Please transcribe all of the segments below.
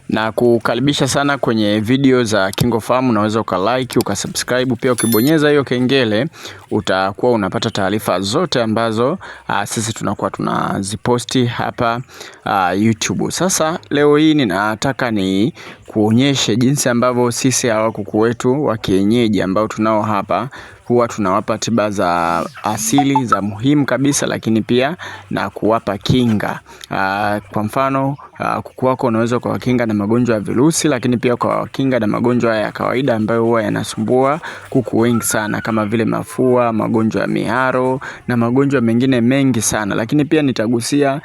Na kukaribisha sana kwenye video za KingoFarm. Unaweza ukalike, ukasubscribe, pia ukibonyeza hiyo kengele utakuwa unapata taarifa zote ambazo sisi tunakuwa tunaziposti hapa YouTube. Sasa leo hii ninataka ni kuonyeshe jinsi ambavyo sisi hawa kuku wetu wa kienyeji ambao tunao hapa huwa tunawapa tiba za asili za muhimu kabisa, lakini pia na kuwapa kinga. Kwa mfano kuku wako unaweza kuwakinga na magonjwa ya virusi, lakini pia kuwakinga na magonjwa ya kawaida ambayo huwa yanasumbua kuku wengi sana, kama vile mafua, magonjwa ya miharo na magonjwa mengine mengi sana. Lakini pia nitagusia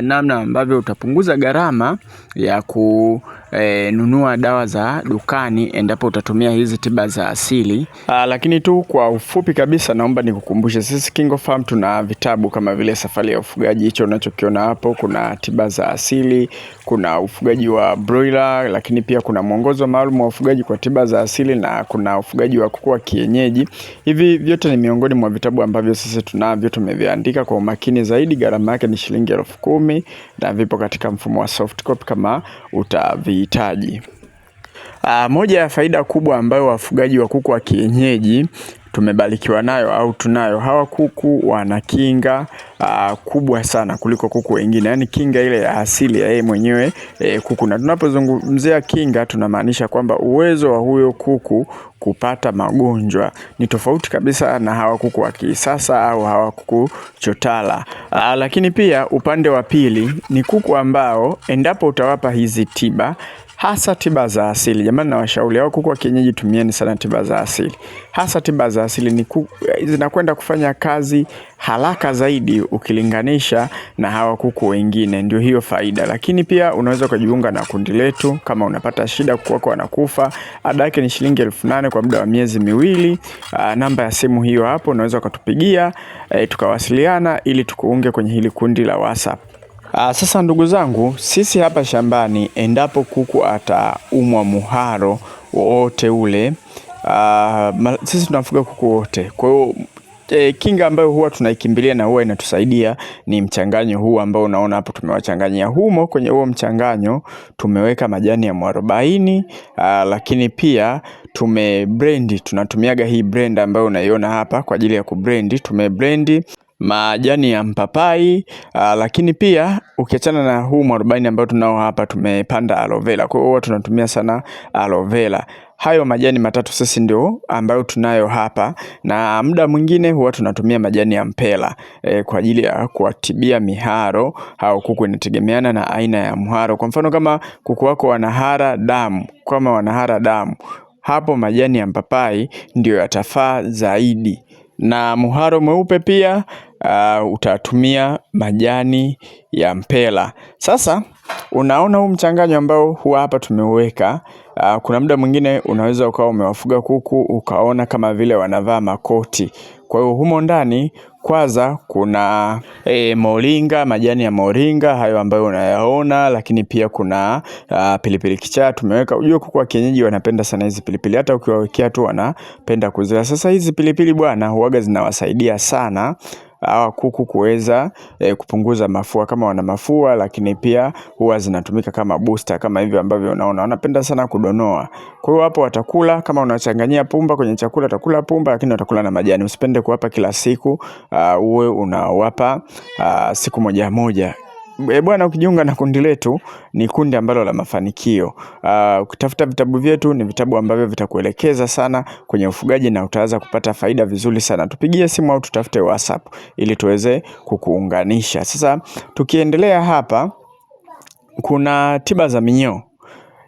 namna ambavyo utapunguza gharama ya kununua dawa za dukani endapo utatumia hizi tiba za asili. Lakini tu kwa ufupi kabisa, naomba nikukumbushe sisi KingoFarm tuna vitabu kama vile Safari ya Ufugaji, hicho unachokiona hapo. Kuna tiba za asili, kuna ufugaji wa broiler, lakini pia kuna mwongozo maalum wa ufugaji kwa tiba za asili, na kuna ufugaji wa kuku wa kienyeji. Hivi vyote ni miongoni mwa vitabu ambavyo sisi tunavyo, tumeviandika kwa umakini zaidi. Gharama yake ni shilingi 10,000 na vipo katika mfumo wa soft copy kama utavihitaji. Moja ya faida kubwa ambayo wafugaji wa kuku wa kienyeji tumebarikiwa nayo au tunayo, hawa kuku wana kinga kubwa sana kuliko kuku wengine. Yani kinga ile ya asili ya yeye mwenyewe kuku. Na tunapozungumzia kinga tunamaanisha kwamba uwezo wa huyo kuku kupata magonjwa ni tofauti kabisa na hawa kuku wa kisasa au hawa kuku chotala. Lakini pia upande wa pili ni kuku ambao endapo utawapa hizi tiba, hasa tiba za asili. Jamani, na washauri hao kuku wa kienyeji, tumieni sana tiba za asili. Hasa tiba za asili ni zinakwenda kufanya kazi haraka zaidi ukilinganisha na hawa kuku wengine, ndio hiyo faida. Lakini pia unaweza kujiunga na kundi letu kama unapata shida kuku wako wanakufa. Ada yake ni shilingi 8,000 kwa muda wa miezi 2. Namba ya simu hiyo hapo, unaweza kutupigia tukawasiliana ili tukuunge kwenye hili kundi la WhatsApp. Sasa ndugu zangu, sisi hapa shambani endapo kuku ataumwa muharo wote ule, sisi tunafuga kuku wote. Kwa hiyo kinga ambayo huwa tunaikimbilia na huwa inatusaidia ni mchanganyo huu ambao unaona hapo tumewachanganyia. Humo kwenye huo mchanganyo tumeweka majani ya mwarobaini, lakini pia tumeblend. Tunatumiaga hii blend ambayo unaiona hapa kwa ajili ya kublendi. Tumeblendi majani ya mpapai, lakini pia ukiachana na huu mwarobaini ambao tunao hapa, tumepanda aloe vera. Kwa hiyo tunatumia sana aloe vera. Hayo majani matatu sisi ndio ambayo tunayo hapa, na muda mwingine huwa tunatumia majani ya mpela kwa ajili ya kuwatibia miharo au kuku. Inategemeana na aina ya mharo. Kwa mfano kama kuku wako wanahara damu, hapo majani ya mpapai ndio yatafaa zaidi. Na muharo mweupe pia utatumia majani ya mpela. Sasa unaona huu mchanganyo ambao huwa hapa tumeuweka. Kuna muda mwingine unaweza ukawa umewafuga kuku ukaona kama vile wanavaa makoti. Kwa hiyo humo ndani kwanza kuna moringa, majani ya moringa hayo ambayo unayaona, lakini pia kuna pilipili kichaa tumeweka. Unajua kuku wa kienyeji wanapenda sana hizi pilipili, hata ukiwawekea tu wanapenda kuzila. Sasa hizi pilipili bwana huaga zinawasaidia sana hawa kuku kuweza kupunguza mafua kama wana mafua, lakini pia huwa zinatumika kama booster kama hivyo ambavyo unaona. Wanapenda sana kudonoa. Kwa hiyo hapo watakula, kama unachanganyia pumba kwenye chakula watakula pumba, lakini watakula na majani. Usipende kuwapa kila siku, uwe unawapa siku moja moja. Bwana, ukijiunga na kundi letu ni kundi ambalo la mafanikio. Ukitafuta vitabu vyetu ni vitabu ambavyo vitakuelekeza sana kwenye ufugaji na utaanza kupata faida vizuri sana. Tupigie simu au tutafute WhatsApp ili tuweze kukuunganisha. Sasa tukiendelea hapa, kuna tiba za minyoo.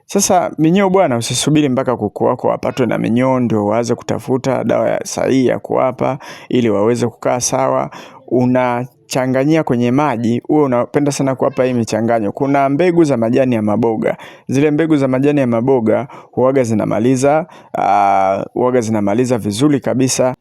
Sasa minyoo bwana, usisubiri mpaka kuku wako wapatwe na minyoo ndio waanze kutafuta dawa sahihi ya kuwapa ili waweze kukaa sawa. Unachanganyia kwenye maji. Uwe unapenda sana kuwapa hii michanganyo. Kuna mbegu za majani ya maboga. Zile mbegu za majani ya maboga huaga zinamaliza vizuri kabisa.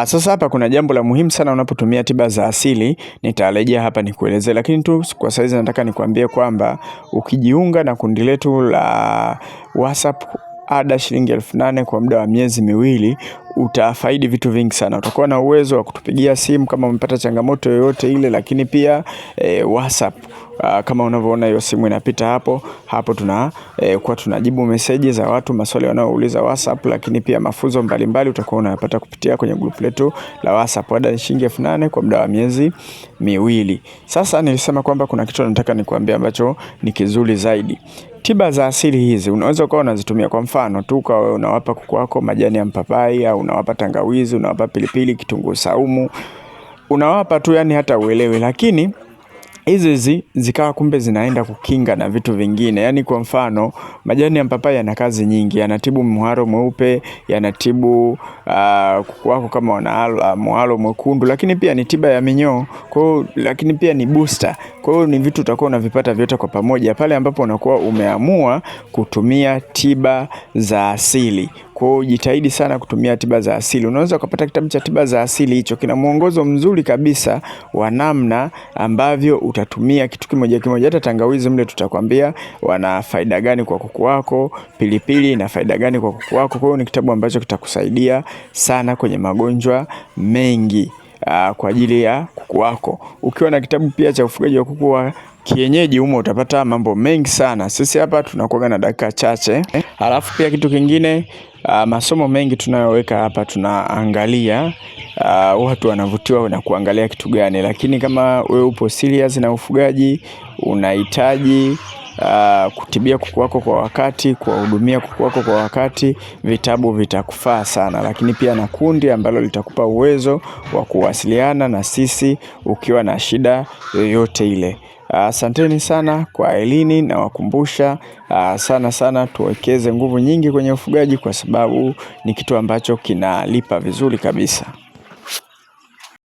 Sasa hapa kuna jambo la muhimu sana unapotumia tiba za asili, nitarejea hapa nikuelezee, lakini tu kwa saizi nataka nikwambie kwamba ukijiunga na kundi letu la WhatsApp ada shilingi 8,000 kwa muda wa miezi miwili, utafaidi vitu vingi sana. Utakuwa na uwezo wa kutupigia simu kama umepata changamoto yoyote ile, lakini pia WhatsApp. Kama unavyoona hiyo simu inapita hapo kwa tunajibu meseji za watu, maswali wanaouliza WhatsApp, lakini pia mafunzo mbalimbali utakuwa unayapata kupitia kwenye group letu la WhatsApp. Ada ni shilingi 8,000 kwa muda wa miezi miwili. Sasa nilisema kwamba kuna kitu nataka nikuambie ambacho ni kizuri zaidi. Tiba za asili hizi unaweza ukawa unazitumia, kwa mfano tu kwa unawapa kuku wako majani ya mpapai, au unawapa tangawizi, unawapa pilipili, kitunguu saumu, unawapa tu, yani hata uelewe, lakini hizi zikawa kumbe zinaenda kukinga na vitu vingine. Yani kwa mfano majani ya mpapai yana kazi nyingi, yanatibu muharo mweupe, yanatibu kuku wako kama wana muharo mwekundu, lakini pia ni tiba ya minyoo. Kwa hiyo lakini pia ni booster. Kwa hiyo ni vitu utakuwa unavipata vyote kwa pamoja pale ambapo unakuwa umeamua kutumia tiba za asili. Kwa hiyo jitahidi sana kutumia tiba za asili. Unaweza kupata kitabu cha tiba za asili, hicho kina mwongozo mzuri kabisa wa namna ambavyo utatumia kitu kimoja kimoja. Hata tangawizi mle tutakwambia wana faida gani kwa kuku wako, pilipili na faida gani kwa kuku wako. Kwa hiyo ni kitabu ambacho kitakusaidia sana kwenye magonjwa mengi kwa ajili ya kuku wako. Ukiwa na kitabu pia cha ufugaji wa kuku wa kienyeji, humo utapata mambo mengi sana. Sisi hapa tunakuwa na dakika chache. Halafu pia kitu kingine, masomo mengi tunayoweka hapa tunaangalia watu wanavutiwa na kuangalia kitu gani. Lakini kama wewe upo serious na ufugaji, unahitaji kutibia kuku wako kwa wakati, kuwahudumia kuku wako kwa wakati, vitabu vitakufaa sana. Lakini pia na kundi ambalo litakupa uwezo wa kuwasiliana na sisi ukiwa na shida yoyote ile. Asanteni sana kwa elini, na wakumbusha sana tuwekeze nguvu nyingi kwenye ufugaji, kwa sababu ni kitu ambacho kinalipa vizuri kabisa.